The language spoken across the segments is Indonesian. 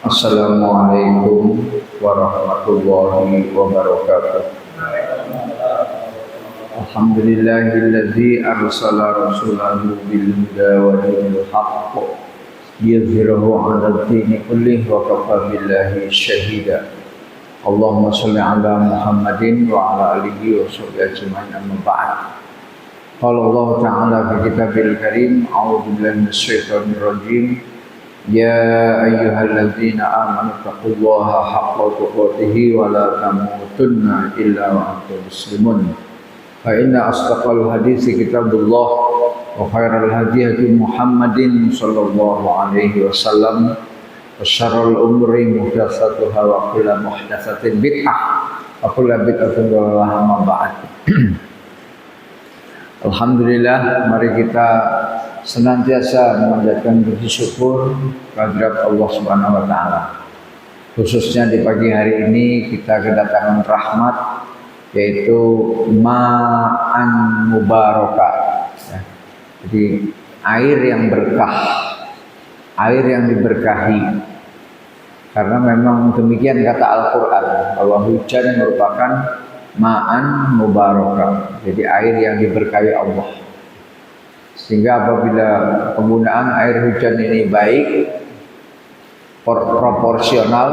Assalamualaikum warahmatullahi wabarakatuh. Alhamdulillahilladzi arsala rasulahu bil huda wa dinil haqq liyudhhirahu 'ala ad-dini kullih wa kafa billahi shahida. Allahumma shalli 'ala Muhammadin wa 'ala alihi wa sahbihi ajma'in, amma ba'd. Qala Allah ta'ala fi kitabil karim, a'udzu billahi minasyaitonir rajim. Ya ayyuhalladzina amanu taqullaha haqqa tuqatih wa la tamutunna illa wa antum muslimun. Fa inna asdaqal haditsi kitabullah wa khairal hadi Muhammadin sallallahu alaihi wasallam wa syarrul umuri muhdatsatuha wa kullu muhdatsatin bid'ah wa kullu bid'atin dhalalah, amma ba'd. Alhamdulillah, mari kita senantiasa memanjatkan puji syukur kehadirat Allah Subhanahu wa taala. Khususnya di pagi hari ini kita kedatangan rahmat, yaitu ma'an mubarakah. Ya. Jadi air yang berkah, air yang diberkahi. Karena memang demikian kata Al-Qur'an, bahwa hujan merupakan ma'an mubarakah. Jadi air yang diberkahi Allah. Sehingga apabila penggunaan air hujan ini baik, proporsional,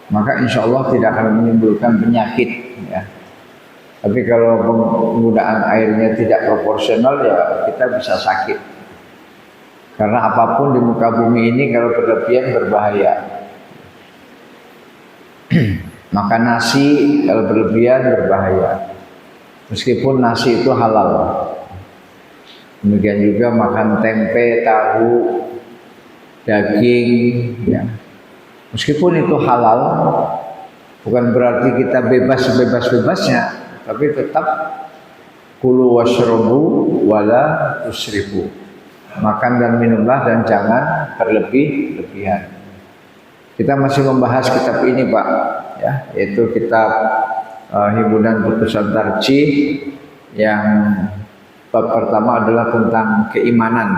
maka insya Allah tidak akan menimbulkan penyakit. Ya. Tapi kalau penggunaan airnya tidak proporsional, ya kita bisa sakit. Karena apapun di muka bumi ini kalau berlebihan berbahaya. Makan nasi kalau berlebihan berbahaya. Meskipun nasi itu halal. Demikian juga makan tempe, tahu, daging, ya. Meskipun itu halal, bukan berarti kita bebas sebebas-bebasnya, tapi tetap kulu washrobu wala tusrifu. Makan dan minumlah dan jangan berlebih-lebihan. Kita masih membahas kitab ini, Pak, ya, yaitu kitab Himpunan Putusan Tarjih yang bab pertama adalah tentang keimanan,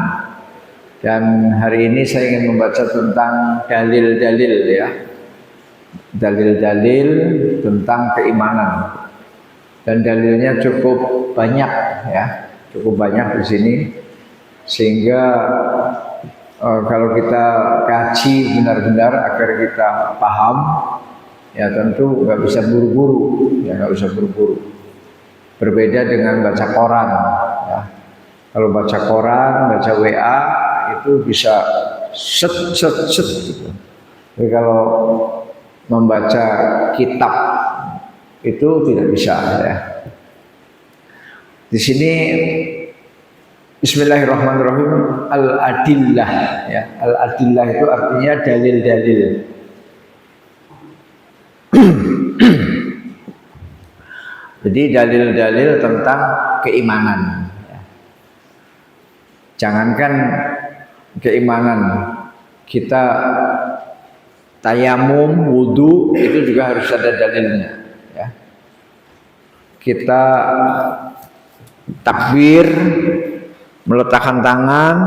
dan hari ini saya ingin membaca tentang dalil-dalil, ya, dalil-dalil tentang keimanan, dan dalilnya cukup banyak, ya, cukup banyak di sini, sehingga kalau kita kaji benar-benar agar kita paham, ya tentu nggak bisa buru-buru, ya nggak bisa buru-buru. Berbeda dengan baca koran, ya. Kalau baca koran, baca WA itu bisa set gitu. Tapi kalau membaca kitab itu tidak bisa, ya. Di sini Bismillahirrahmanirrahim, al-adillah, ya. Al-adillah itu artinya dalil-dalil. Jadi dalil-dalil tentang keimanan. Jangankan keimanan, kita tayamum, wudu itu juga harus ada dalilnya. Ya. Kita takbir, meletakkan tangan,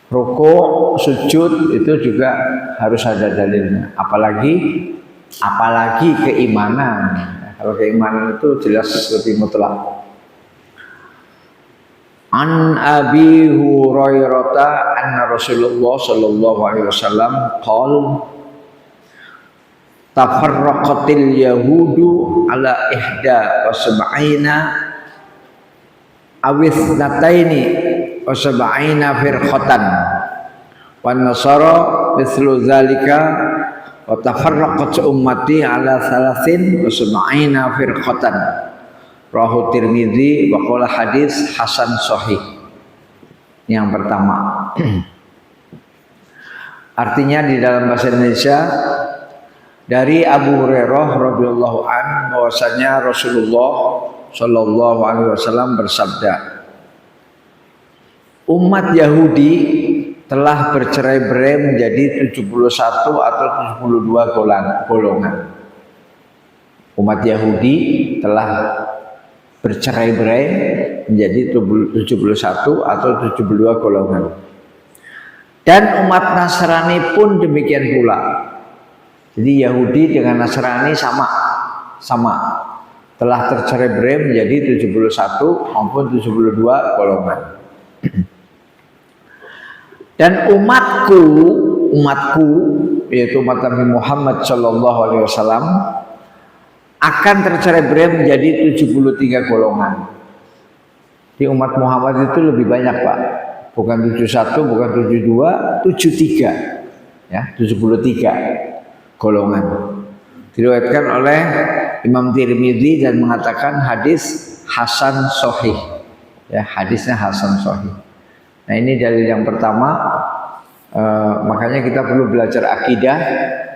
rukuk, sujud itu juga harus ada dalilnya. Apalagi keimanan. Kalau keimanan itu jelas lebih mutlak. An Abi Hurairah anna Rasulullah sallallahu alaihi wasallam qala tafarraqatil yahudu ala ihda wa sab'ina awis nataini wa sab'ina firqatan wan nasara mithlu zalika wa tafarraqat ummati ala salasin wa sab'ina firqatan rawahu Tirmidzi wa qala hadis hasan sahih. Yang pertama, artinya di dalam bahasa Indonesia dari Abu Hurairah radhiyallahu anhu bahwasanya Rasulullah sallallahu alaihi wasallam bersabda, umat Yahudi telah bercerai-berai menjadi 71 atau 72 golongan. Umat Yahudi telah bercerai-berai menjadi 71 atau 72 golongan. Dan umat Nasrani pun demikian pula. Jadi Yahudi dengan Nasrani sama. Telah tercerai-berai menjadi 71 maupun 72 golongan. Dan umatku yaitu umat Nabi Muhammad Shallallahu Alaihi Wasallam akan tercerai-berai menjadi 73 golongan. Di umat Muhammad itu lebih banyak, Pak. Bukan 71, bukan 72, 73. Ya, 73 golongan. Diriwayatkan oleh Imam Tirmidzi dan mengatakan hadis hasan sahih. Ya, hadisnya hasan sahih. Nah, ini dalil yang pertama. Makanya kita perlu belajar akidah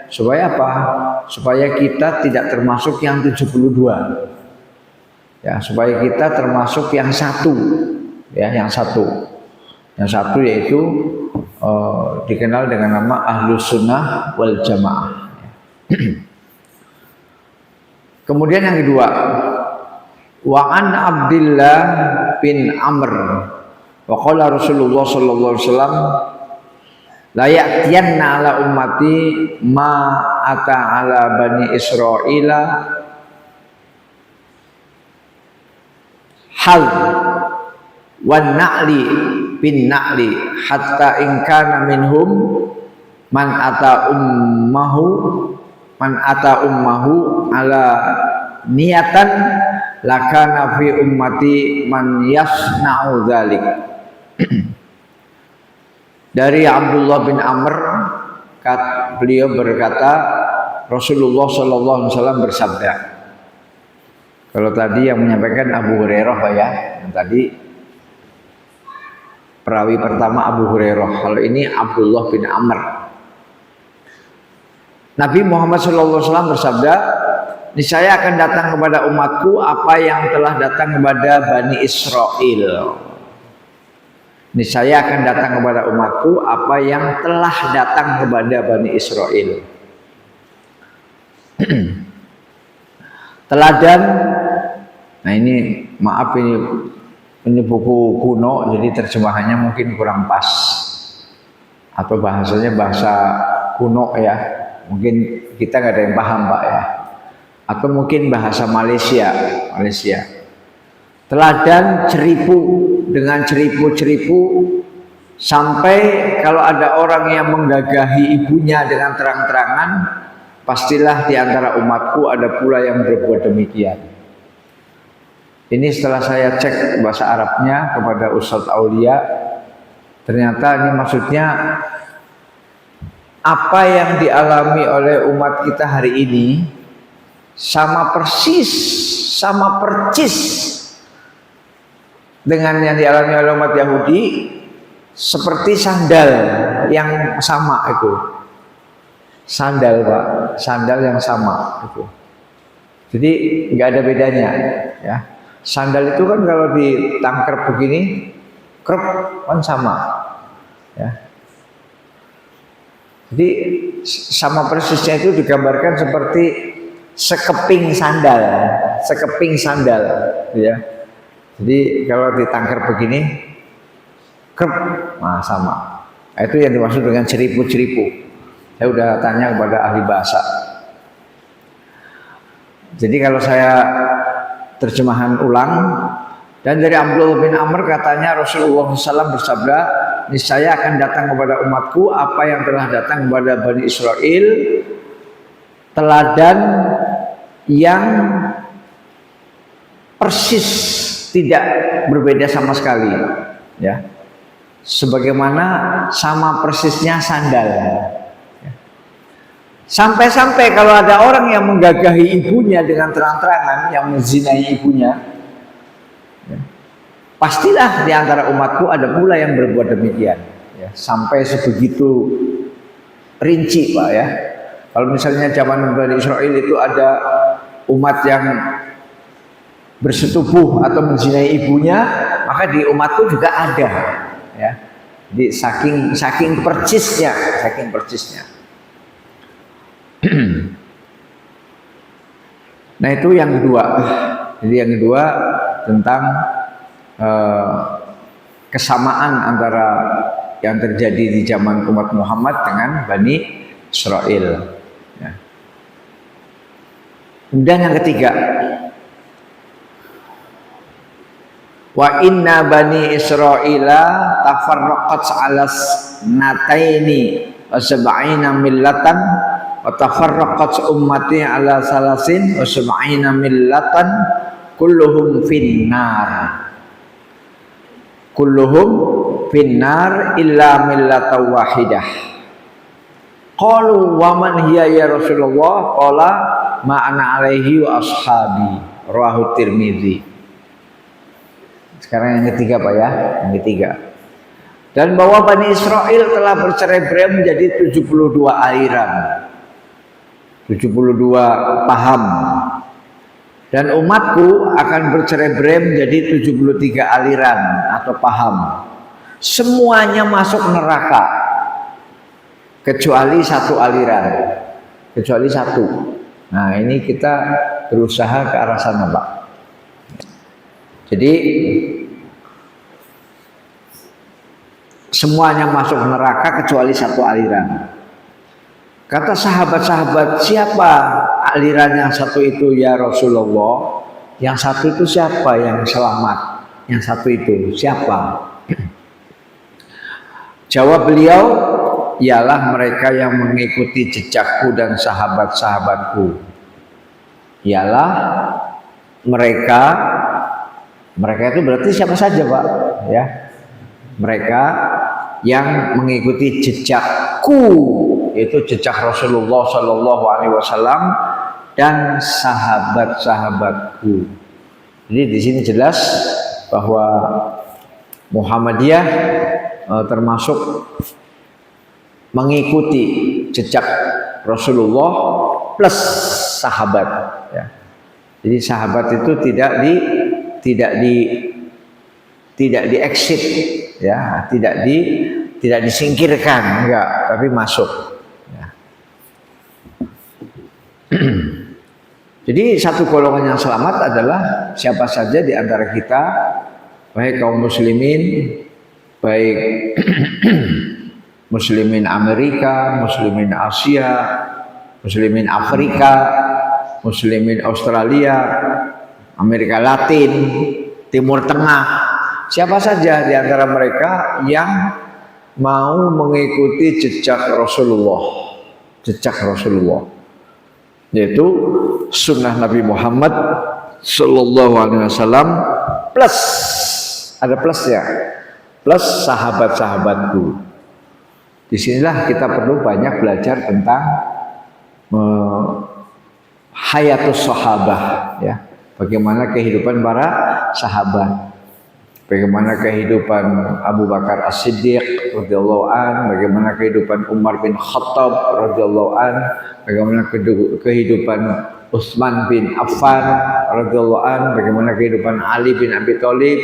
supaya apa? Supaya kita tidak termasuk yang 72. Ya, supaya kita termasuk yang satu. Ya, yang satu. Yang satu yaitu dikenal dengan nama Ahlus Sunnah wal Jamaah. Kemudian yang kedua, wa an Abdullah bin Amr wa qala Rasulullah sallallahu alaihi wasallam la ya'tiyanna ala ummati ma ata ala bani Israila hal wan na'li bin na'li hatta in kana minhum man ata ummahu ala niatan lakana fi ummati man yasna'u dzalik. Dari Abdullah bin Amr, beliau berkata Rasulullah Shallallahu Alaihi Wasallam bersabda. Kalau tadi yang menyampaikan Abu Hurairah, Pak, ya, yang tadi perawi pertama Abu Hurairah. Kalau ini Abdullah bin Amr. Nabi Muhammad SAW bersabda, niscaya akan datang kepada umatku apa yang telah datang kepada Bani Israel. Niscaya akan datang kepada umatku apa yang telah datang kepada Bani Israel. Teladan. Nah, ini maaf, ini buku kuno, jadi terjemahannya mungkin kurang pas. Atau bahasanya bahasa kuno, ya. Mungkin kita nggak ada yang paham, Pak, ya. Atau mungkin bahasa Malaysia. Teladan ceripu, dengan ceripu-ceripu sampai kalau ada orang yang menggagahi ibunya dengan terang-terangan, pastilah di antara umatku ada pula yang berbuat demikian. Ini setelah saya cek bahasa Arabnya kepada Ustadz Aulia, ternyata ini maksudnya apa yang dialami oleh umat kita hari ini sama persis dengan yang dialami oleh umat Yahudi, seperti sandal yang sama itu. Sandal, Pak, sandal yang sama itu. Jadi nggak ada bedanya, ya. Sandal itu kan kalau ditangkrep begini, krep kan sama, ya. Jadi sama persisnya itu digambarkan seperti sekeping sandal, ya. Jadi kalau ditangkar begini, krep, nah sama. Nah, itu yang dimaksud dengan ceripu-ceripu. Saya udah tanya kepada ahli bahasa. Jadi kalau saya terjemahan ulang, dan dari Abdullah bin Amr katanya Rasulullah SAW bersabda, niscaya akan datang kepada umatku apa yang telah datang kepada Bani Israel, teladan yang persis, tidak berbeda sama sekali, ya. Sebagaimana sama persisnya sandal. Sampai-sampai kalau ada orang yang menggagahi ibunya dengan terang-terangan, yang menzinai ibunya, ya, pastilah di antara umatku ada pula yang berbuat demikian, ya. Sampai sebegitu rinci, Pak, ya. Kalau misalnya zaman Bani Israel itu ada umat yang bersetubuh atau menzinai ibunya, maka di umatku juga ada, ya. Jadi saking percisnya. Nah, itu yang kedua. Jadi yang kedua tentang kesamaan antara yang terjadi di zaman umat Muhammad dengan Bani Israel. Ya. Dan yang ketiga, wa inna bani Israila tafarraqat alas nataini wa sab'ina millatan wa tafarraqat ummati ala salasin wa sab'ina millatan kulluhum finnar illa millatan wahidah. Qalu wa man hiya ya Rasulullah? Qala ma ana alaihi wa ashabi, rawahu Tirmidzi. Sekarang yang ketiga Pak ya, yang ketiga. Dan bahwa Bani Israel telah bercerai-berai menjadi 72 aliran. 72 paham. Dan umatku akan bercerai-berai menjadi 73 aliran atau paham. Semuanya masuk neraka kecuali satu aliran. Kecuali satu. Nah, ini kita berusaha ke arah sana, Pak. Jadi semuanya masuk neraka kecuali satu aliran. Kata sahabat-sahabat, siapa aliran yang satu itu ya Rasulullah? Yang satu itu siapa yang selamat? Yang satu itu siapa? Jawab beliau, ialah mereka yang mengikuti jejakku dan sahabat-sahabatku. Ialah mereka itu berarti siapa saja Pak? Ya, mereka yang mengikuti jejakku, yaitu jejak Rasulullah Shallallahu Alaihi Wasallam dan sahabat-sahabatku. Jadi di sini jelas bahwa Muhammadiyah termasuk mengikuti jejak Rasulullah plus sahabat. Ya. Jadi sahabat itu tidak di exit, ya, tidak disingkirkan, enggak, tapi masuk. Ya. Jadi satu golongan yang selamat adalah siapa saja di antara kita, baik kaum muslimin, baik muslimin Amerika, muslimin Asia, muslimin Afrika, muslimin Australia, Amerika Latin, Timur Tengah, siapa saja di antara mereka yang mau mengikuti jejak Rasulullah, yaitu sunnah Nabi Muhammad Sallallahu Alaihi Wasallam plus ada plusnya, plus sahabat-sahabatku. Disinilah kita perlu banyak belajar tentang hayatus sahabah, ya. Bagaimana kehidupan para sahabat, bagaimana kehidupan Abu Bakar As-Siddiq radhiyallahu an, bagaimana kehidupan Umar bin Khattab radhiyallahu an, bagaimana kehidupan Utsman bin Affan radhiyallahu an, bagaimana kehidupan Ali bin Abi Thalib,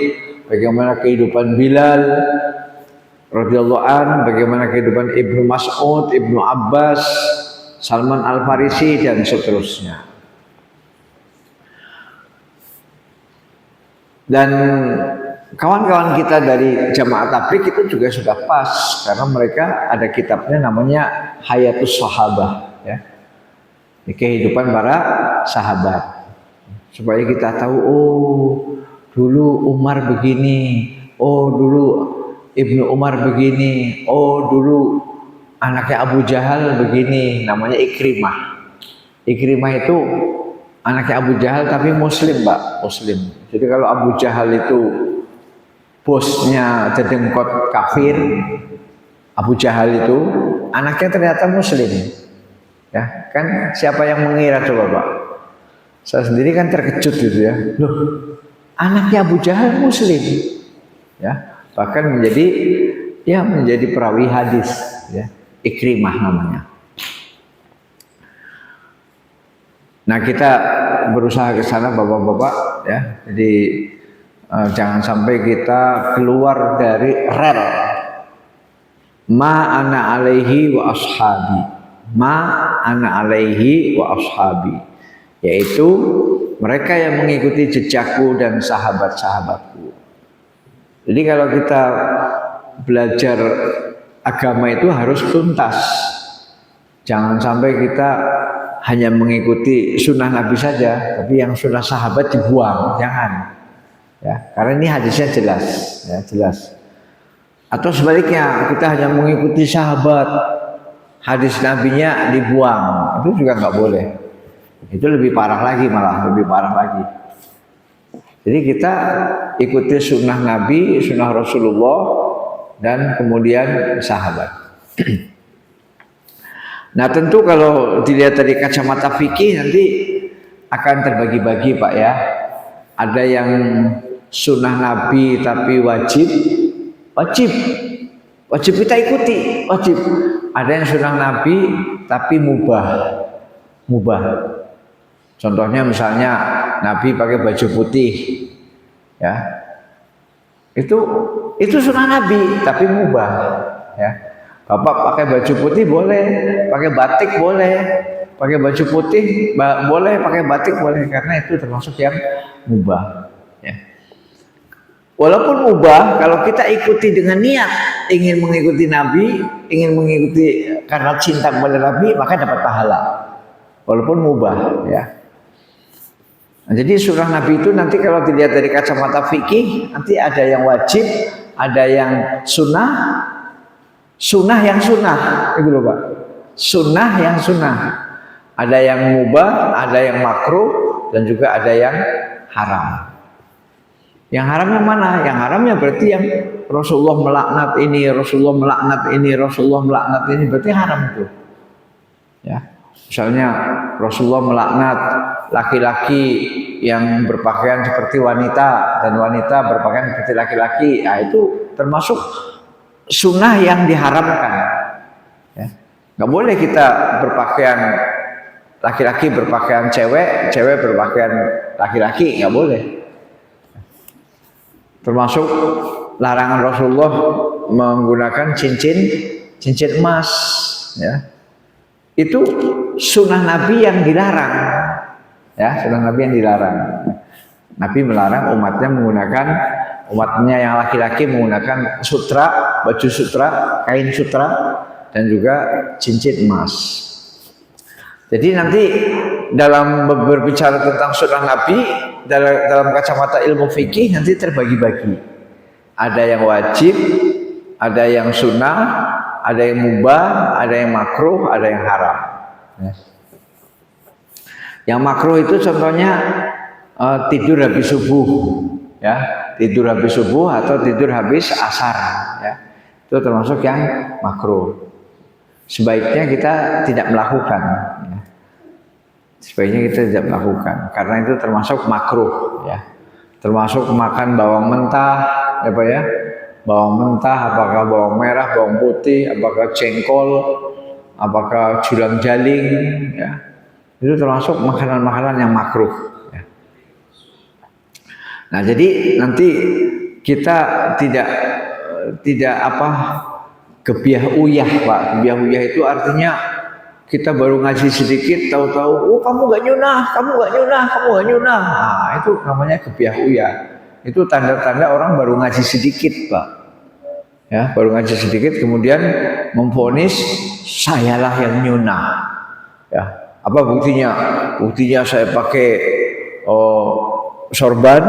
bagaimana kehidupan Bilal radhiyallahu an, bagaimana kehidupan Ibnu Mas'ud, Ibnu Abbas, Salman Al-Farisi dan seterusnya. Dan kawan-kawan kita dari Jamaah Tabligh itu juga sudah pas karena mereka ada kitabnya namanya Hayatus Sahabah, ya. Ini kehidupan para sahabat. Supaya kita tahu, oh dulu Umar begini, oh dulu Ibnu Umar begini, oh dulu anaknya Abu Jahal begini, namanya Ikrimah. Ikrimah itu anaknya Abu Jahal tapi muslim, Pak, muslim. Jadi kalau Abu Jahal itu bosnya dedengkot kafir, Abu Jahal itu anaknya ternyata muslim. Ya, kan siapa yang mengira coba, Pak? Saya sendiri kan terkejut gitu ya. Loh, anaknya Abu Jahal muslim. Ya, bahkan menjadi perawi hadis, ya. Ikrimah namanya. Nah, kita berusaha ke sana Bapak-bapak, ya. Jadi jangan sampai kita keluar dari rel. Ma ana alaihi wa ashabi. Ma ana alaihi wa ashabi. Yaitu mereka yang mengikuti jejakku dan sahabat-sahabatku. Jadi kalau kita belajar agama itu harus tuntas. Jangan sampai kita hanya mengikuti sunnah Nabi saja, tapi yang sunnah sahabat dibuang, jangan. Ya, karena ini hadisnya jelas, ya, jelas. Atau sebaliknya, kita hanya mengikuti sahabat, hadis nabinya dibuang, itu juga nggak boleh. Itu lebih parah lagi, malah lebih parah lagi. Jadi kita ikuti sunnah Nabi, sunnah Rasulullah, dan kemudian sahabat. Nah tentu kalau dilihat dari kacamata fikih nanti akan terbagi-bagi Pak ya. Ada yang sunnah Nabi tapi wajib kita ikuti, wajib. Ada yang sunnah Nabi tapi mubah. Contohnya misalnya Nabi pakai baju putih, ya. Itu sunnah Nabi tapi mubah, ya. Bapak pakai baju putih boleh, pakai batik boleh, pakai baju putih boleh, pakai batik boleh, karena itu termasuk yang mubah. Ya. Walaupun mubah, kalau kita ikuti dengan niat ingin mengikuti Nabi, ingin mengikuti karena cinta kepada Nabi, maka dapat pahala. Walaupun mubah, ya. Nah, jadi surah Nabi itu nanti kalau dilihat dari kacamata fikih, nanti ada yang wajib, ada yang sunnah yang sunnah, itu loh Pak. Sunnah yang sunnah. Ada yang mubah, ada yang makruh, dan juga ada yang haram. Yang haram yang mana? Yang haramnya berarti yang Rasulullah melaknat ini, Rasulullah melaknat ini, Rasulullah melaknat ini, berarti haram itu. Ya. Misalnya Rasulullah melaknat laki-laki yang berpakaian seperti wanita dan wanita berpakaian seperti laki-laki, nah itu termasuk sunnah yang diharamkan. Ya. Nggak boleh kita berpakaian laki-laki berpakaian cewek, cewek berpakaian laki-laki, nggak boleh. Termasuk larangan Rasulullah menggunakan cincin emas, ya. Itu sunnah Nabi yang dilarang, ya, sunnah Nabi yang dilarang. Nabi melarang umatnya yang laki-laki menggunakan sutra, baju sutra, kain sutra, dan juga cincin emas. Jadi nanti dalam berbicara tentang sunnah Nabi dalam kacamata ilmu fikih nanti terbagi-bagi. Ada yang wajib, ada yang sunnah, ada yang mubah, ada yang makruh, ada yang haram. Ya. Yang makruh itu contohnya tidur habis subuh, ya, tidur habis subuh atau tidur habis asar, ya, itu termasuk yang makruh. Sebaiknya kita tidak melakukan, ya. Sebaiknya kita tidak melakukan, karena itu termasuk makruh, ya. Termasuk makan bawang mentah, ya Pak ya. Bawang mentah, apakah bawang merah, bawang putih, apakah jengkol, apakah julang jaling, ya. Itu termasuk makanan-makanan yang makruh, ya. Nah, jadi nanti kita tidak gebiah uyah, Pak. Gebiah uyah itu artinya kita baru ngaji sedikit, tahu-tahu, oh kamu nggak nyunah. Nah, itu namanya gebiah uyah. Itu tanda-tanda orang baru ngaji sedikit, Pak. Ya, baru ngaji sedikit, kemudian memvonis sayalah yang nyunah. Ya, apa buktinya? Buktinya saya pakai sorban,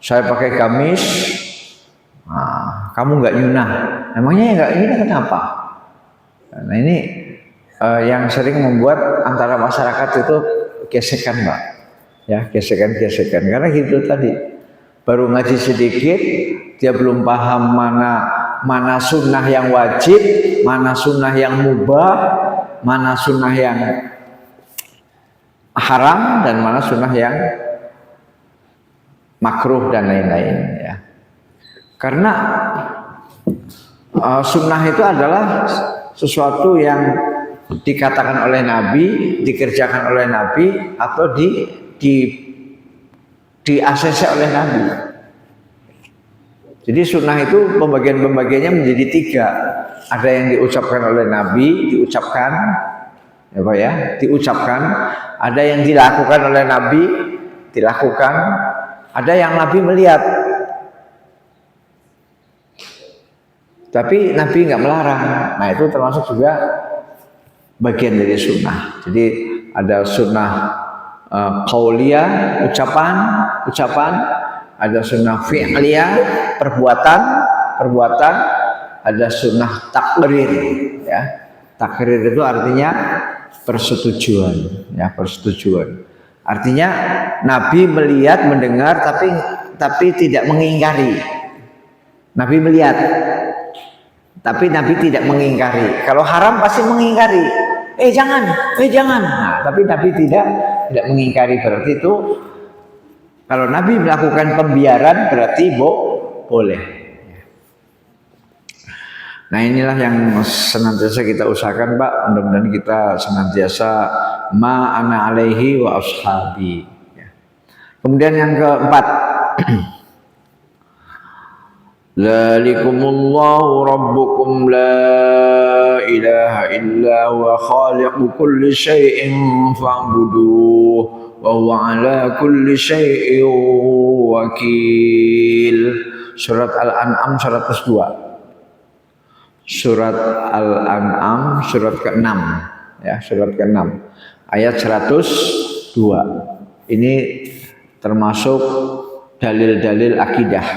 saya pakai gamis. Nah, kamu nggak nyunah. Emangnya nggak nyunah kenapa? Nah ini yang sering membuat antara masyarakat itu gesekan, Pak. Ya, gesekan. Karena gitu tadi, baru ngaji sedikit, dia belum paham mana sunnah yang wajib, mana sunnah yang mubah, mana sunnah yang haram, dan mana sunnah yang makruh dan lain-lain, ya. Karena sunnah itu adalah sesuatu yang dikatakan oleh Nabi, dikerjakan oleh Nabi, atau di-ACC oleh Nabi. Jadi sunnah itu pembagiannya menjadi 3. Ada yang diucapkan oleh Nabi, diucapkan. Ada yang dilakukan oleh Nabi, dilakukan. Ada yang Nabi melihat. Tapi Nabi nggak melarang. Nah itu termasuk juga bagian dari sunnah. Jadi ada sunnah qauliyah, ucapan, ada sunnah fi'liyah, perbuatan, ada sunnah takrir, ya. Takrir itu artinya persetujuan, ya, persetujuan. Artinya Nabi melihat, mendengar, tapi tidak mengingkari. Nabi melihat, tapi Nabi tidak mengingkari. Kalau haram pasti mengingkari. Jangan. Nah, tapi Nabi tidak mengingkari. Berarti itu kalau Nabi melakukan pembiaran berarti boleh. Nah inilah yang senantiasa kita usahakan, Pak. Mudah-mudahan kita senantiasa ma'ana alaihi wa ashabi. Kemudian yang keempat, Dzalikumullahu rabbukum la ilaha illa huwa khaliqu kulli syai'in fa'buduh wa huwa ala kulli syai'in wakil. Surat Al-An'am 102. Surat Al-An'am surat ke-6, ya, surat ke-6 ayat 102. Ini termasuk dalil-dalil akidah.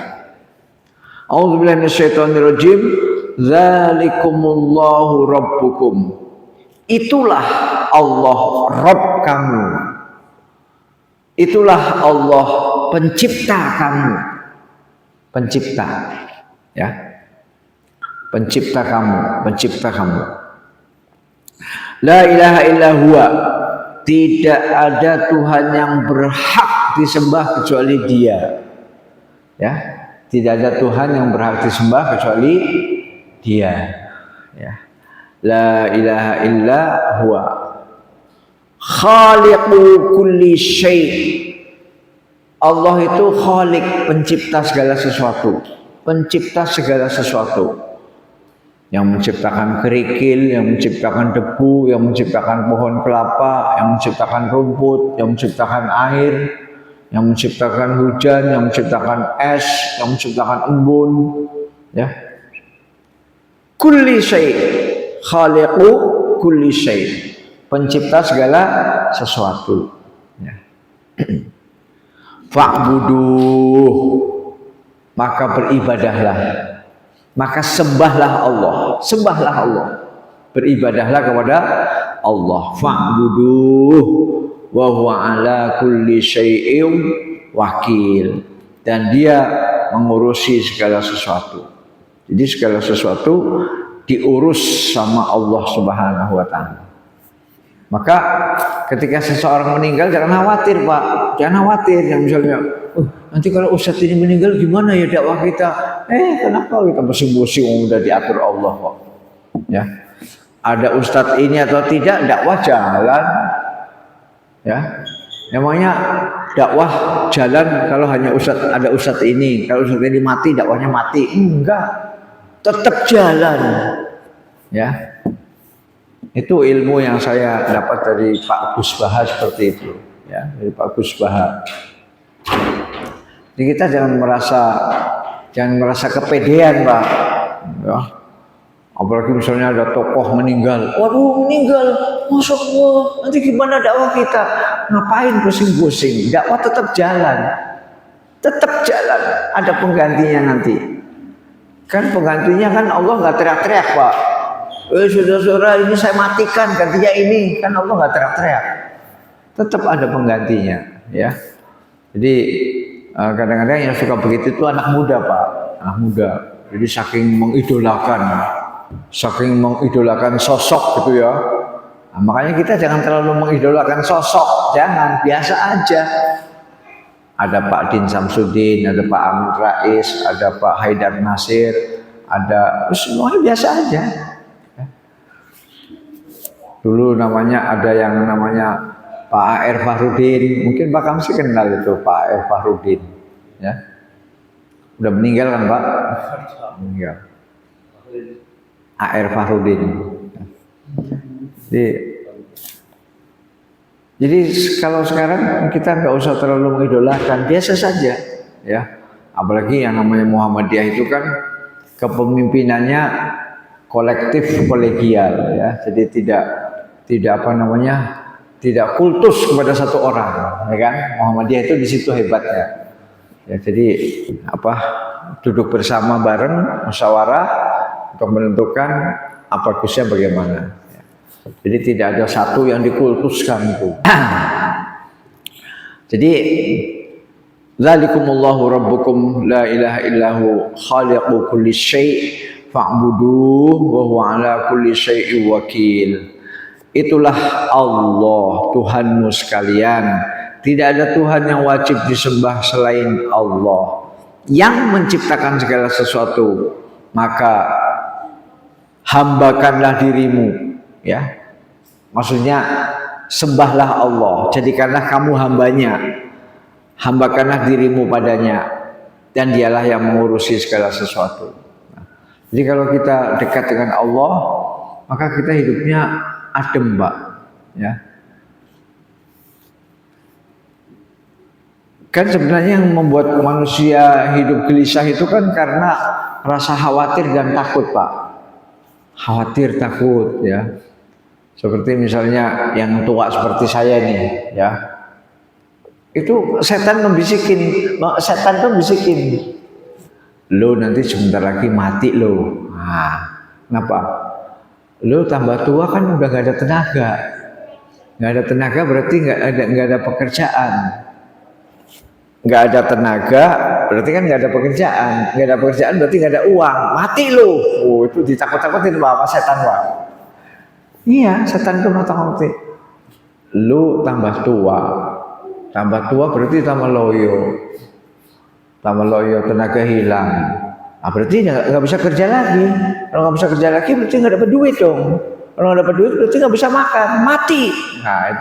A'udzubillahi minasyaitonirrajim. Dzalikumullahu rabbukum. Itulah Allah Rabb kamu. Itulah Allah pencipta kamu. Pencipta, ya. Pencipta kamu. La ilaha illa huwa. Tidak ada Tuhan yang berhak disembah kecuali Dia. Ya, tidak ada Tuhan yang berhak disembah kecuali Dia. Ya. La ilaha illa huwa. Khaliqu kulli syai'. Allah itu khaliq, pencipta segala sesuatu. Pencipta segala sesuatu. Yang menciptakan kerikil, yang menciptakan debu, yang menciptakan pohon kelapa, yang menciptakan rumput, yang menciptakan air, yang menciptakan hujan, yang menciptakan es, yang menciptakan embun, ya. Kulli syai', khaliqu kulli syai', pencipta segala sesuatu, ya. Fa'buduh, maka beribadahlah. Maka sembahlah Allah, beribadahlah kepada Allah. Fa'buduh wa huwa ala kulli syai'in wakil, dan Dia mengurusi segala sesuatu. Jadi segala sesuatu diurus sama Allah Subhanahu wa taala. Maka ketika seseorang meninggal jangan khawatir, Pak. Jangan khawatir, yang misalnya nanti kalau ustadz ini meninggal gimana ya dakwah kita? Kenapa kita pusing-pusing, udah diatur Allah kok. Ya. Ada ustadz ini atau tidak, dakwah jalan. Ya. Namanya dakwah jalan kalau hanya ada ustadz ini. Kalau ustadz ini mati, dakwahnya mati. Enggak. Tetap jalan. Ya. Itu ilmu yang saya dapat dari Pak Gus Baha seperti itu. Ya, dari Pak Gus Baha. Jadi kita jangan merasa kepedean, Pak. Ya. Apalagi misalnya ada tokoh meninggal. Waduh, meninggal. Masya Allah, nanti gimana dakwah kita? Ngapain pusing-pusing? Dakwah tetap jalan. Tetap jalan. Ada penggantinya nanti. Kan penggantinya kan Allah nggak teriak-teriak, Pak. Saudara-saudara, ini saya matikan, gantinya ini. Kan Allah nggak teriak-teriak. Tetap ada penggantinya, ya. Jadi kadang-kadang yang suka begitu itu anak muda, Pak. Anak muda. Jadi saking mengidolakan sosok gitu ya. Nah, makanya kita jangan terlalu mengidolakan sosok, jangan, biasa aja. Ada Pak Din Samsudin, ada Pak Amin Rais, ada Pak Haidar Nasir, ada semuanya biasa aja. Dulu ada yang namanya Pak A.R. Fahrudin, mungkin Pak Kamsi kenal itu Pak A.R. Fahrudin, ya. Udah meninggal kan, Pak? Meninggal. A.R. Fahrudin. Jadi kalau sekarang kita nggak usah terlalu mengidolakan, biasa saja, ya. Apalagi yang namanya Muhammadiyah itu kan kepemimpinannya kolektif kolegial ya. Jadi tidak apa namanya, tidak kultus kepada satu orang, ya kan? Muhammadiyah itu di situ hebatnya. Ya, jadi apa, duduk bersama bareng musyawarah untuk menentukan apa bagusnya bagaimana. Ya. Jadi tidak ada satu yang dikultuskan itu. Jadi zalikumullahu rabbukum la ilaha illahu khaliqu kulli syai' fa'buduh wa huwa ala kulli syai'in wakil. Itulah Allah Tuhanmu sekalian. Tidak ada Tuhan yang wajib disembah selain Allah yang menciptakan segala sesuatu. Maka hambakanlah dirimu, ya. Maksudnya sembahlah Allah, jadikanlah kamu hambanya. Hambakanlah dirimu padanya, dan dialah yang mengurusi segala sesuatu. Jadi kalau kita dekat dengan Allah, maka kita hidupnya adem, Pak, ya. Kan sebenarnya yang membuat manusia hidup gelisah itu kan karena rasa khawatir dan takut, Pak. Khawatir, takut, ya. Seperti misalnya yang tua seperti saya nih, ya. Itu setan tuh bisikin, lo nanti sebentar lagi mati lo. Nah, kenapa? Lo tambah tua kan udah gak ada tenaga. Gak ada tenaga berarti gak ada pekerjaan. Gak ada tenaga berarti kan gak ada pekerjaan. Gak ada pekerjaan berarti gak ada uang. Mati lo. Oh, itu ditakut-takutin sama setan, Pak. Iya, setan itu mata-mati. Lo tambah tua berarti tambah loyo, tenaga hilang. Nah, berarti nggak bisa kerja lagi. Kalau nggak bisa kerja lagi berarti nggak dapat duit dong. Kalau nggak dapat duit berarti nggak bisa makan, mati. Nah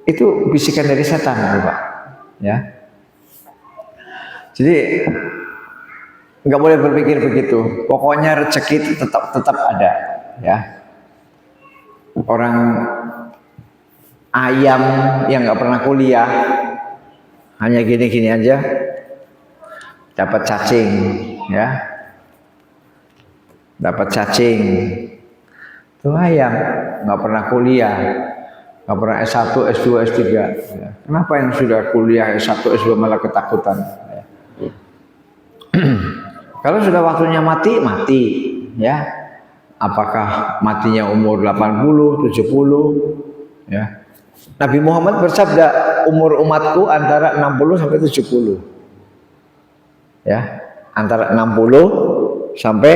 itu bisikan dari setan, Pak. Ya. Jadi nggak boleh berpikir begitu. Pokoknya rezeki itu tetap ada, ya. Orang ayam yang nggak pernah kuliah, hanya gini-gini aja, dapat cacing, ya. Dapat cacing. Itu ayam nggak pernah kuliah, nggak pernah S1, S2, S3. Ya. Kenapa yang sudah kuliah S1, S2 malah ketakutan? Ya. Kalau sudah waktunya mati, ya. Apakah matinya umur 80, 70, ya. Nabi Muhammad bersabda, umur umatku antara 60 sampai 70. Ya, antara 60 sampai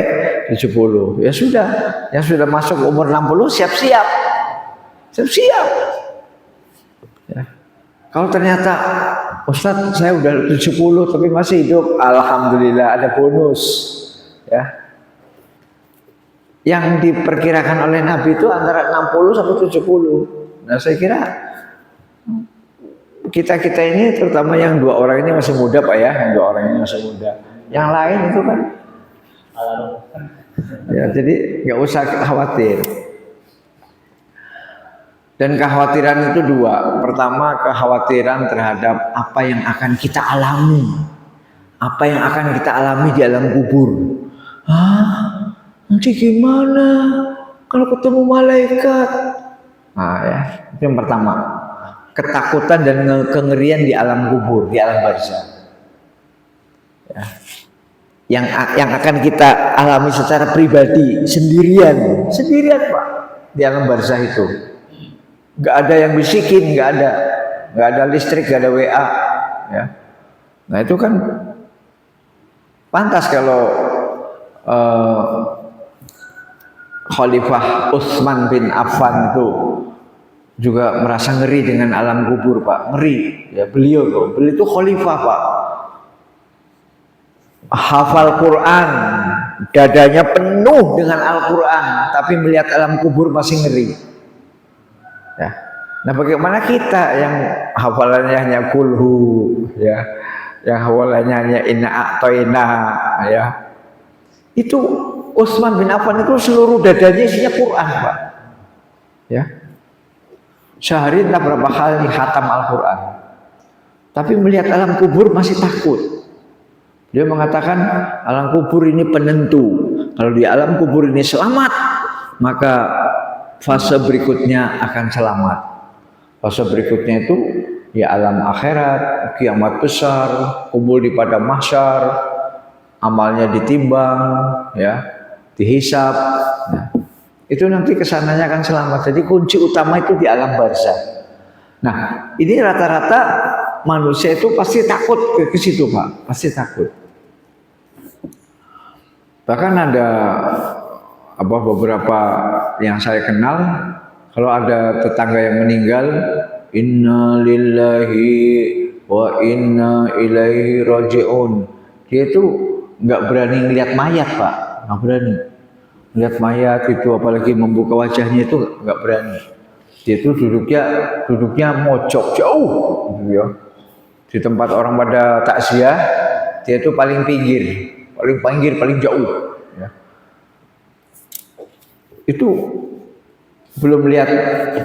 70. Ya sudah, yang sudah masuk umur 60 siap-siap. Ya. Kalau ternyata Ustadz saya udah 70 tapi masih hidup, alhamdulillah ada bonus. Ya. Yang diperkirakan oleh Nabi itu antara 60 sampai 70. Nah, saya kira kita ini terutama yang 2 orang ini masih muda, Pak, ya. Yang 2 orang ini masih muda. Yang lain itu kan ya, jadi nggak usah khawatir. Dan kekhawatiran itu 2. Pertama, kekhawatiran terhadap apa yang akan kita alami. Apa yang akan kita alami di alam kubur. Nanti gimana kalau ketemu malaikat? Nah, ya, itu yang pertama. Ketakutan dan kengerian di alam kubur, di alam barzakh. Ya. Yang akan kita alami secara pribadi, sendirian, Pak, di alam barzakh itu. Gak ada yang bisikin, gak ada listrik, gak ada WA, ya. Nah, itu kan pantas kalau Khalifah Utsman bin Affan itu juga merasa ngeri dengan alam kubur, Pak. Ngeri, ya. Beliau itu khalifah, Pak. Hafal Quran, dadanya penuh dengan Al-Quran, tapi melihat alam kubur masih ngeri. Ya. Nah, bagaimana kita yang hafalannya hanya kulhu, ya, yang hafalannya hanya inna a'toina, ya. Itu Utsman bin Affan itu seluruh dadanya isinya Quran, Pak. Ya. Sehari entah berapa kali khatam Al-Quran. Tapi melihat alam kubur masih takut. Dia mengatakan alam kubur ini penentu. Kalau di alam kubur ini selamat, maka fase berikutnya akan selamat. Fase berikutnya itu ya alam akhirat, kiamat besar, kumpul di padang mahsyar, amalnya ditimbang, ya, dihisab. Nah, itu nanti kesananya akan selamat. Jadi kunci utama itu di alam barzakh. Nah, ini rata-rata manusia itu pasti takut ke situ, Pak. Pasti takut. Bahkan ada beberapa yang saya kenal, kalau ada tetangga yang meninggal, inna lillahi wa inna ilaihi raji'un. Dia itu nggak berani ngelihat mayat, Pak. Nggak berani. Lihat mayat itu, apalagi membuka wajahnya itu nggak berani. Dia itu duduknya mojok jauh, gitu ya. Di tempat orang pada takziah, dia itu paling pinggir, paling jauh. Ya. Itu belum lihat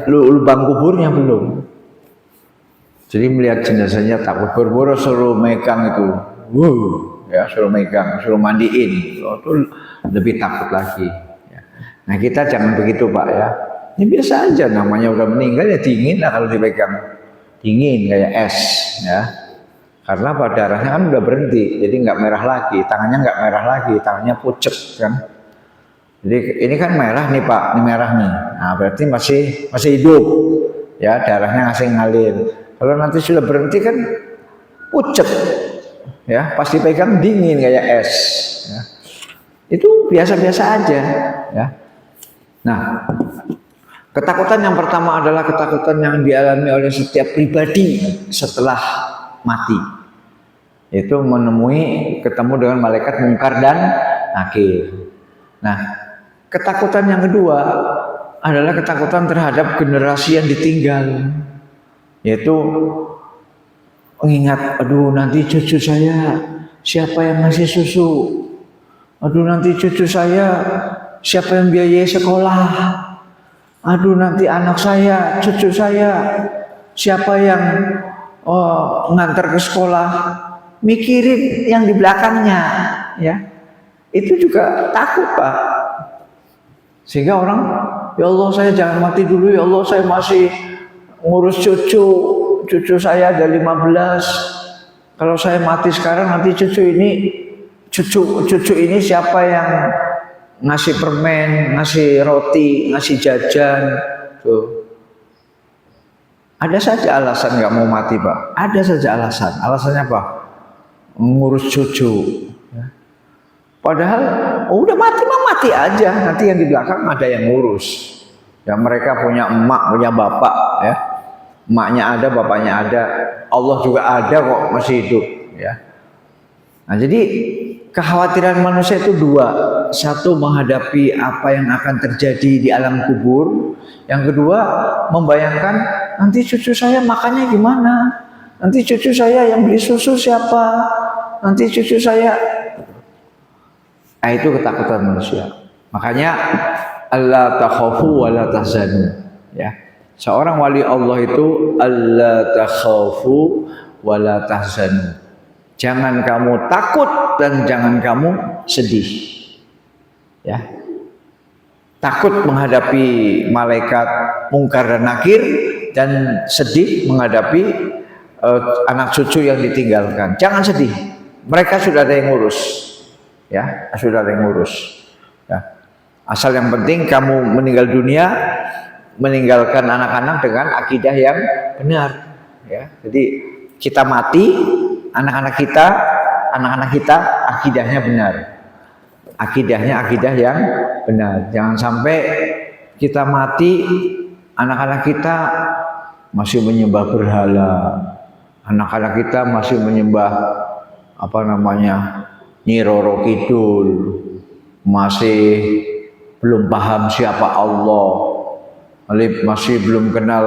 lubang kuburnya belum. Jadi melihat jenazahnya takut, boro-boro suruh megang itu, ya suruh megang, suruh mandiin, itu lebih takut lagi. Ya. Nah kita jangan begitu Pak ya. Ini biasa aja, namanya udah meninggal ya dingin lah kalau dipegang, dingin kayak es, ya. Karena pada darahnya kan udah berhenti, jadi nggak merah lagi, tangannya nggak merah lagi, tangannya pucet kan. Jadi ini kan merah nih Pak, ini merah nih. Nah berarti masih hidup, ya darahnya masih ngalir. Kalau nanti sudah berhenti kan pucet, ya pasti pegang dingin kayak es. Ya. Itu biasa-biasa aja, ya. Nah, ketakutan yang pertama adalah ketakutan yang dialami oleh setiap pribadi setelah mati. Itu ketemu dengan malaikat mungkar dan nakir. Nah, ketakutan yang kedua adalah ketakutan terhadap generasi yang ditinggal. Yaitu mengingat, aduh nanti cucu saya siapa yang ngasih susu? Aduh nanti cucu saya siapa yang biayai sekolah? Aduh nanti anak saya, cucu saya siapa yang ngantar ke sekolah? Mikirin yang di belakangnya, ya. Itu juga takut Pak. Sehingga orang, ya Allah saya jangan mati dulu, ya Allah saya masih ngurus cucu saya ada 15. Kalau saya mati sekarang nanti cucu ini siapa yang ngasih permen, ngasih roti, ngasih jajan. Tuh. Ada saja alasan nggak mau mati Pak. Ada saja alasan. Alasannya apa? Ngurus cucu. Ya. Padahal udah mati aja. Nanti yang di belakang ada yang ngurus. Ya mereka punya emak, punya bapak. Ya. Emaknya ada, bapaknya ada. Allah juga ada kok masih hidup. Ya. Nah jadi kekhawatiran manusia itu dua. Satu menghadapi apa yang akan terjadi di alam kubur. Yang kedua membayangkan nanti cucu saya makannya gimana. Nanti cucu saya yang beli susu siapa? Nanti cucu saya. Nah itu ketakutan manusia. Makanya alla takhafu wa la tahzanu. Ya. Seorang wali Allah itu alla takhafu wa la tahzanu. Jangan kamu takut dan jangan kamu sedih. Ya. Takut menghadapi malaikat mungkar dan nakir dan sedih menghadapi anak cucu yang ditinggalkan. Jangan sedih. Mereka sudah ada yang ngurus. Ya, sudah ada yang ngurus. Ya. Asal yang penting kamu meninggal dunia meninggalkan anak-anak dengan akidah yang benar. Ya. Jadi kita mati, anak-anak kita akidahnya benar. Akidahnya akidah yang benar. Jangan sampai kita mati, anak-anak kita masih menyembah berhala. Anak-anak kita masih menyembah Nyi Roro Kidul, masih belum paham siapa Allah, masih belum kenal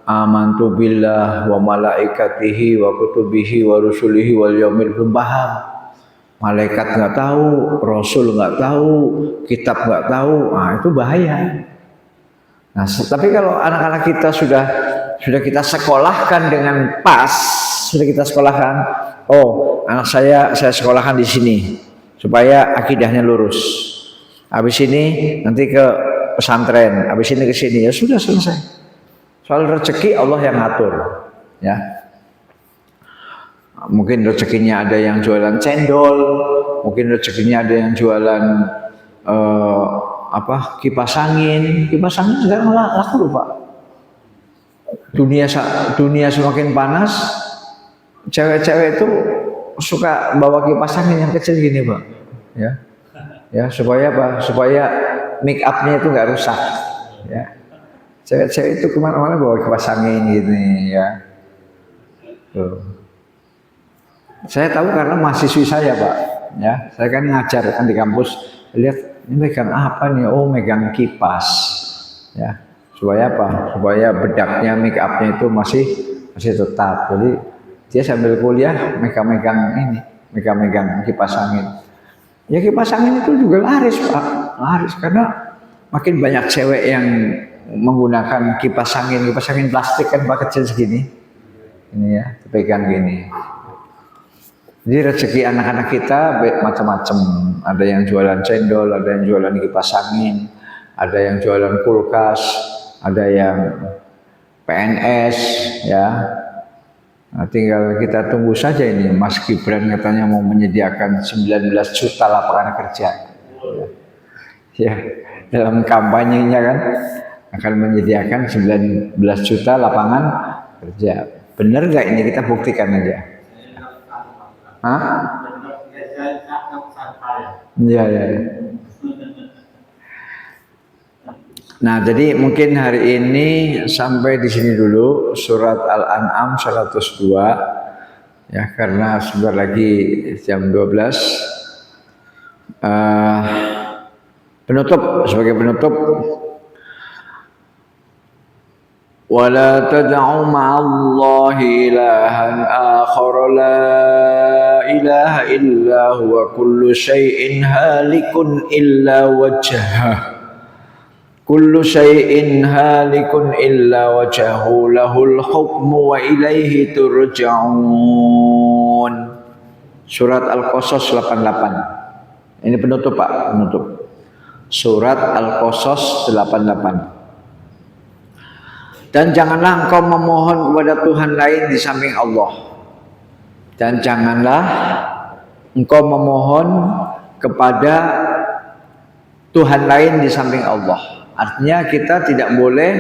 amantu billah wa malaikatihi wa kutubihi wa rusulihi wal yaumil, belum paham. Malaikat nggak tahu, Rasul nggak tahu, kitab nggak tahu, nah itu bahaya. Nah, tapi kalau anak-anak kita sudah kita sekolahkan dengan pas, sudah kita sekolahkan, oh anak saya sekolahkan di sini supaya akidahnya lurus. Habis ini nanti ke pesantren, habis ini ke sini, ya sudah selesai. Soal rezeki Allah yang ngatur, ya. Mungkin rezekinya ada yang jualan cendol, mungkin rezekinya ada yang jualan kipas angin sekarang laku loh Pak. Dunia semakin panas, cewek-cewek itu suka bawa kipas angin yang kecil gini Pak, ya supaya apa? Supaya make upnya itu nggak rusak, ya. Cewek-cewek itu kemana-mana bawa kipas angin gini, ya. Tuh. Saya tahu karena mahasiswi saya Pak, ya. Saya kan ngajar kan di kampus, lihat ini megang apa nih? Oh, megang kipas, ya. Supaya apa? Supaya bedaknya, make upnya itu masih tetap. Jadi dia sambil kuliah megang kipas angin. Ya kipas angin itu juga laris Pak, laris karena makin banyak cewek yang menggunakan kipas angin plastik kan Pak, kecil segini, ini ya, dipegang gini. Jadi rezeki anak-anak kita macam-macam. Ada yang jualan cendol, ada yang jualan kipas angin, ada yang jualan kulkas, ada yang PNS, ya. Nah, tinggal kita tunggu saja ini. Mas Gibran katanya mau menyediakan 19 juta lapangan kerja. Ya, dalam kampanyenya kan akan menyediakan 19 juta lapangan kerja. Benar nggak ini? Kita buktikan aja. Hah? Ya. Nah, jadi mungkin hari ini sampai di sini dulu surat Al-An'am 102, ya, karena sebentar lagi jam 12. Sebagai penutup, wala tad'u ma'allahi ilahan akhar la ilaha illa huwa kullu syai'in halikun illa wajhah. Kullu syai'in halikun illa wajhahu lahul hukmu wa ilaihi turja'un. Surat Al-Qasas 88. Ini penutup Pak, penutup. Surat Al-Qasas 88. Dan janganlah engkau memohon kepada Tuhan lain di samping Allah. Dan janganlah engkau memohon kepada Tuhan lain di samping Allah. Artinya kita tidak boleh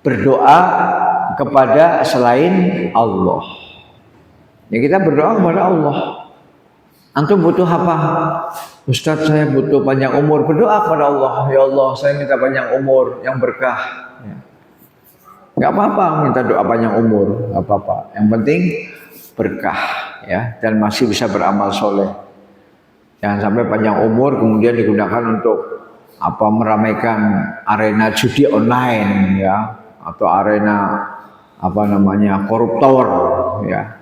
berdoa kepada selain Allah. Ya, kita berdoa kepada Allah. Antum butuh apa? Ustadz, saya butuh panjang umur. Berdoa kepada Allah. Ya Allah, saya minta panjang umur yang berkah. Ya. Gak apa-apa minta doa panjang umur, gak apa-apa. Yang penting berkah, ya, dan masih bisa beramal soleh. Jangan sampai panjang umur kemudian digunakan untuk meramaikan arena judi online, ya, atau arena koruptor, ya,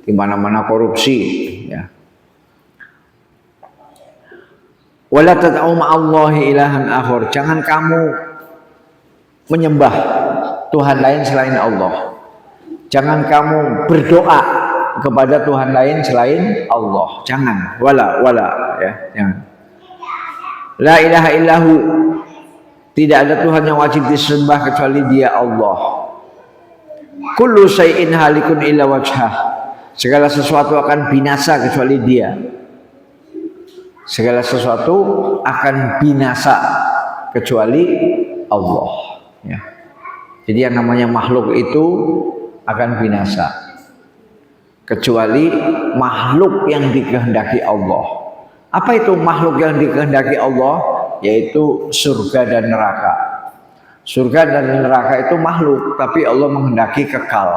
di mana-mana korupsi, ya. Wala tad'u ma'allahi ilahan akhar. Jangan kamu menyembah Tuhan lain selain Allah. Jangan kamu berdoa kepada Tuhan lain selain Allah. Jangan. Wala, ya, jangan. La ilaha illahu. Tidak ada Tuhan yang wajib disembah kecuali Dia, Allah. Kullu syai'in halikun illa wajhah. Segala sesuatu akan binasa kecuali Dia. Segala sesuatu akan binasa kecuali Allah, ya. Jadi yang namanya makhluk itu akan binasa kecuali makhluk yang dikehendaki Allah. Apa itu makhluk yang dikehendaki Allah? Yaitu surga dan neraka. Surga dan neraka itu makhluk, tapi Allah menghendaki kekal,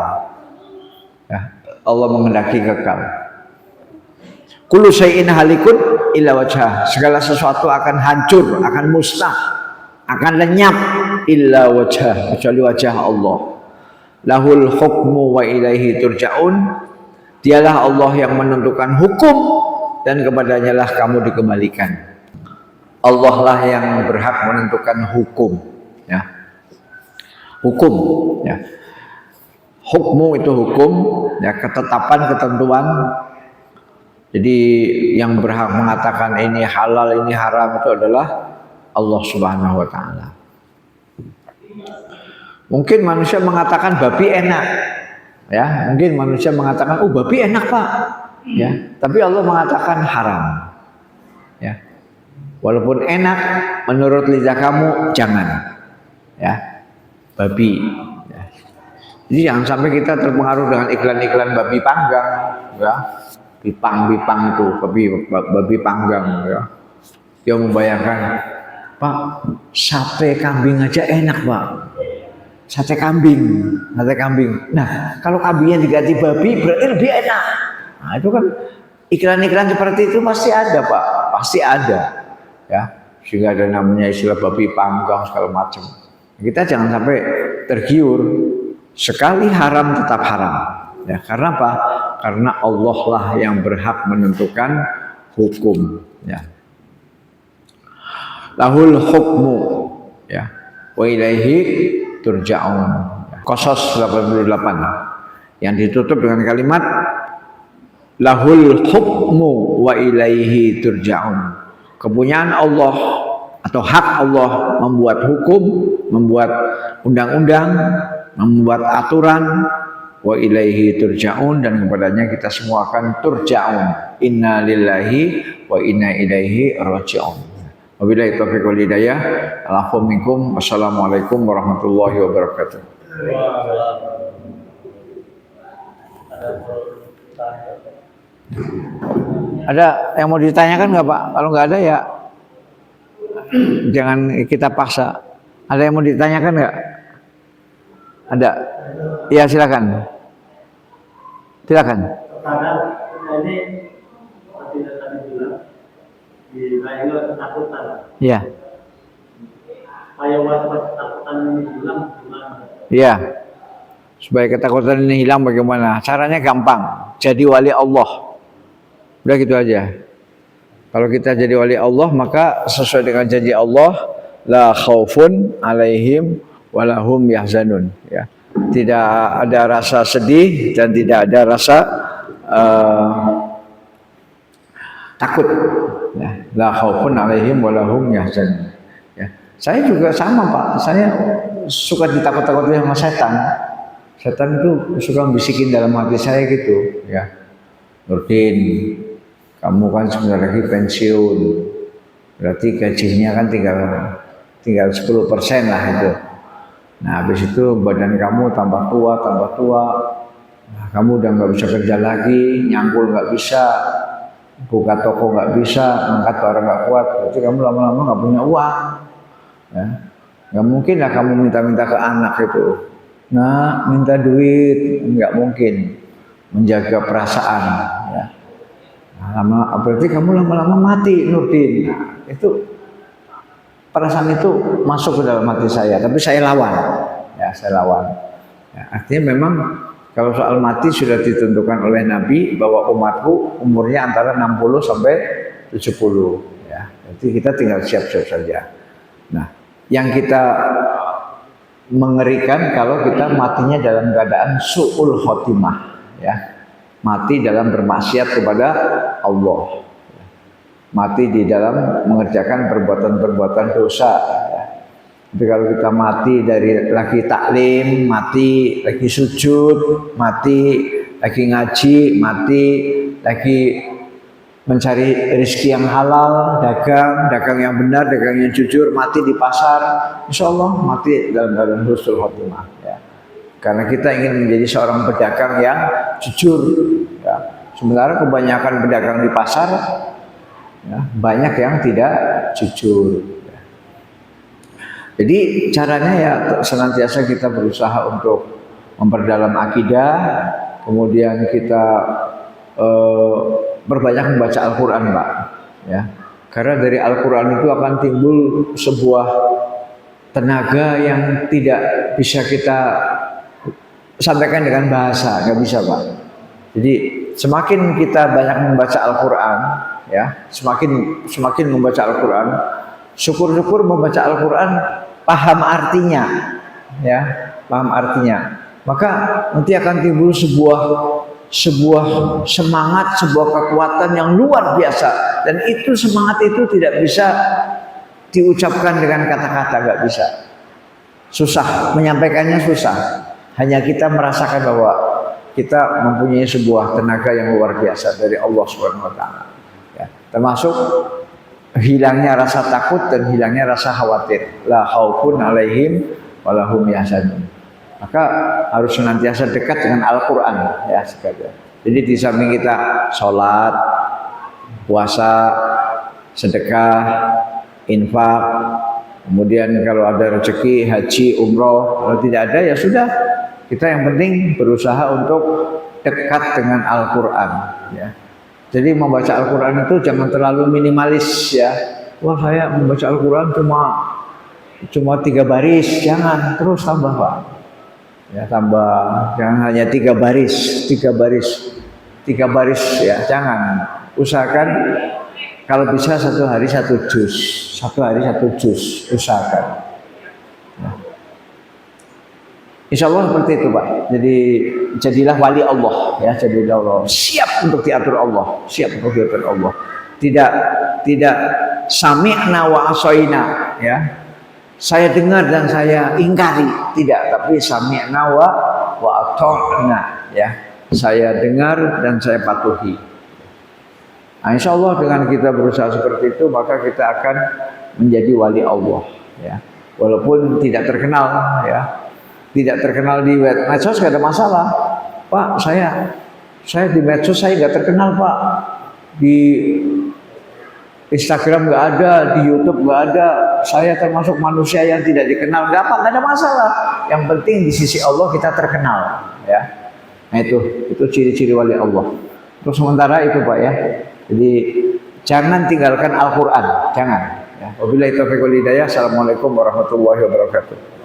ya. Allah menghendaki kekal. Kullu syai'in halikun illa wajhah. Segala sesuatu akan hancur, akan musnah, akan lenyap illa wajhah, kecuali wajah Allah. Lahul hukmu wa ilaihi turja'un. Dialah Allah yang menentukan hukum dan kepadanya lah kamu dikembalikan. Allah lah yang berhak menentukan hukum, ya. Hukum, ya. Hukmu itu hukum, ya, ketetapan, ketentuan. Jadi yang berhak mengatakan ini halal, ini haram itu adalah Allah Subhanahu wa taala. Mungkin manusia mengatakan babi enak. Ya, mungkin manusia mengatakan, "Oh, babi enak, Pak." Ya, tapi Allah mengatakan haram. Ya. Walaupun enak menurut lidah kamu, jangan. Ya. Babi. Ya. Jadi jangan sampai kita terpengaruh dengan iklan-iklan babi panggang, ya. Bipang itu, babi panggang, ya. Dia membayangkan, "Pak, sate kambing aja enak, Pak. Sate kambing. Nah, kalau kambingnya diganti babi berarti lebih enak." Nah, itu kan iklan-iklan seperti itu pasti ada, Pak. Pasti ada. Ya, sehingga ada namanya istilah babi panggang segala macam. Kita jangan sampai tergiur. Sekali haram tetap haram. Ya, karena apa? Karena Allah lah yang berhak menentukan hukum. Ya. Lahul hukmu, ya, wa ilaihi turja'un. Qasas 88 yang ditutup dengan kalimat lahul hukmu wa ilaihi turja'un. Kepunyaan Allah atau hak Allah membuat hukum, membuat undang-undang, membuat aturan. Wa ilaihi turja'un, dan kepadanya kita semua akan turja'un. Inna lillahi wa inna ilaihi raji'un. Wabillahi taufiq wal hidayah. Alaikum minkum. Wassalamualaikum warahmatullahi wabarakatuh. Ada yang mau ditanyakan nggak, Pak? Kalau nggak ada ya jangan kita paksa. Ada yang mau ditanyakan nggak? Ada? Ya, silakan. Silakan. Ini tidak tadi bilang di lainnya ketakutan. Ya. Supaya ketakutan ini hilang gimana? Ya. Supaya ketakutan ini hilang bagaimana? Caranya gampang. Jadi wali Allah. Udah gitu aja. Kalau kita jadi wali Allah, maka sesuai dengan janji Allah, la khaufun alaihim walahum yahzanun. Ya. Tidak ada rasa sedih dan tidak ada rasa takut. Ya. La khaufun alaihim walahum yahzanun. Ya. Saya juga sama, Pak. Saya suka ditakut-takutin sama setan. Setan itu suka bisikin dalam hati saya gitu. Ya. Nurdin, kamu kan sebentar lagi pensiun, berarti gajinya kan tinggal 10% lah itu. Nah, habis itu badan kamu tambah tua. Nah, kamu udah nggak bisa kerja lagi, nyangkul nggak bisa, buka toko nggak bisa, angkat orang nggak kuat. Berarti kamu lama-lama nggak punya uang. Ya. Nggak mungkin lah kamu minta-minta ke anak itu. Nah, minta duit nggak mungkin, menjaga perasaan. Ya. Nah, berarti kamu lama-lama mati, Nurdin. Nah, itu perasaan itu masuk ke dalam hati saya, tapi saya lawan. Ya, saya lawan. Ya, artinya memang kalau soal mati sudah ditentukan oleh Nabi bahwa umatku umurnya antara 60 sampai 70. Ya, jadi kita tinggal siap-siap saja. Nah, yang kita mengerikan kalau kita matinya dalam keadaan su'ul khotimah. Ya. Mati dalam bermaksiat kepada Allah, mati di dalam mengerjakan perbuatan-perbuatan dosa. Tapi kalau kita mati dari lagi taklim, mati lagi sujud, mati lagi ngaji, mati lagi mencari rezeki yang halal, dagang yang benar, dagang yang jujur, mati di pasar, insya Allah mati dalam keadaan husnul khotimah. Ya. Karena kita ingin menjadi seorang pedagang yang jujur. Ya. Sementara kebanyakan pedagang di pasar, ya, banyak yang tidak jujur. Ya. Jadi caranya ya senantiasa kita berusaha untuk memperdalam akidah, kemudian kita berbanyak membaca Al-Quran, Pak. Ya. Karena dari Al-Quran itu akan timbul sebuah tenaga yang tidak bisa kita sampaikan dengan bahasa, nggak bisa, Pak. Jadi semakin kita banyak membaca Al-Quran, ya, semakin membaca Al-Quran, syukur-syukur membaca Al-Quran paham artinya, ya, paham artinya. maka nanti akan timbul sebuah semangat, sebuah kekuatan yang luar biasa. Dan itu semangat itu tidak bisa diucapkan dengan kata-kata, nggak bisa. Susah, menyampaikannya susah. Hanya kita merasakan bahwa kita mempunyai sebuah tenaga yang luar biasa dari Allah Subhanahu wa taala. Ya, termasuk hilangnya rasa takut dan hilangnya rasa khawatir. La khaufun alaihim walahum yahzanun. Maka harus senantiasa dekat dengan Al-Qur'an ya sekalian. Jadi di samping kita sholat, puasa, sedekah, infak, kemudian kalau ada rezeki haji, umroh, kalau tidak ada ya sudah. Kita yang penting berusaha untuk dekat dengan Al-Quran ya. Jadi membaca Al-Quran itu jangan terlalu minimalis ya. Wah saya membaca Al-Quran cuma 3 baris, jangan, terus tambah Pak. Ya tambah, jangan hanya 3 baris ya, jangan. Usahakan kalau bisa 1 hari 1 juz, usahakan. Ya. Insya Allah seperti itu Pak. Jadi jadilah wali Allah ya, jadilah Allah. Siap untuk diatur Allah, siap untuk diatur Allah. Tidak sami'na wa asoina ya. Saya dengar dan saya ingkari, tidak, tapi sami'na wa ata'na ya. Saya dengar dan saya patuhi. Nah, insya Allah dengan kita berusaha seperti itu maka kita akan menjadi wali Allah ya. Walaupun tidak terkenal ya. Tidak terkenal di medsos gak ada masalah. Pak, saya di medsos saya gak terkenal Pak. Di Instagram gak ada, di YouTube gak ada. Saya termasuk manusia yang tidak dikenal. Gak ada masalah. Yang penting di sisi Allah kita terkenal. Ya. Nah itu ciri-ciri wali Allah. Untuk sementara itu Pak ya. Jadi jangan tinggalkan Al-Quran. Jangan. Ya. Wabillahi taufiq wal hidayah. Assalamualaikum warahmatullahi wabarakatuh.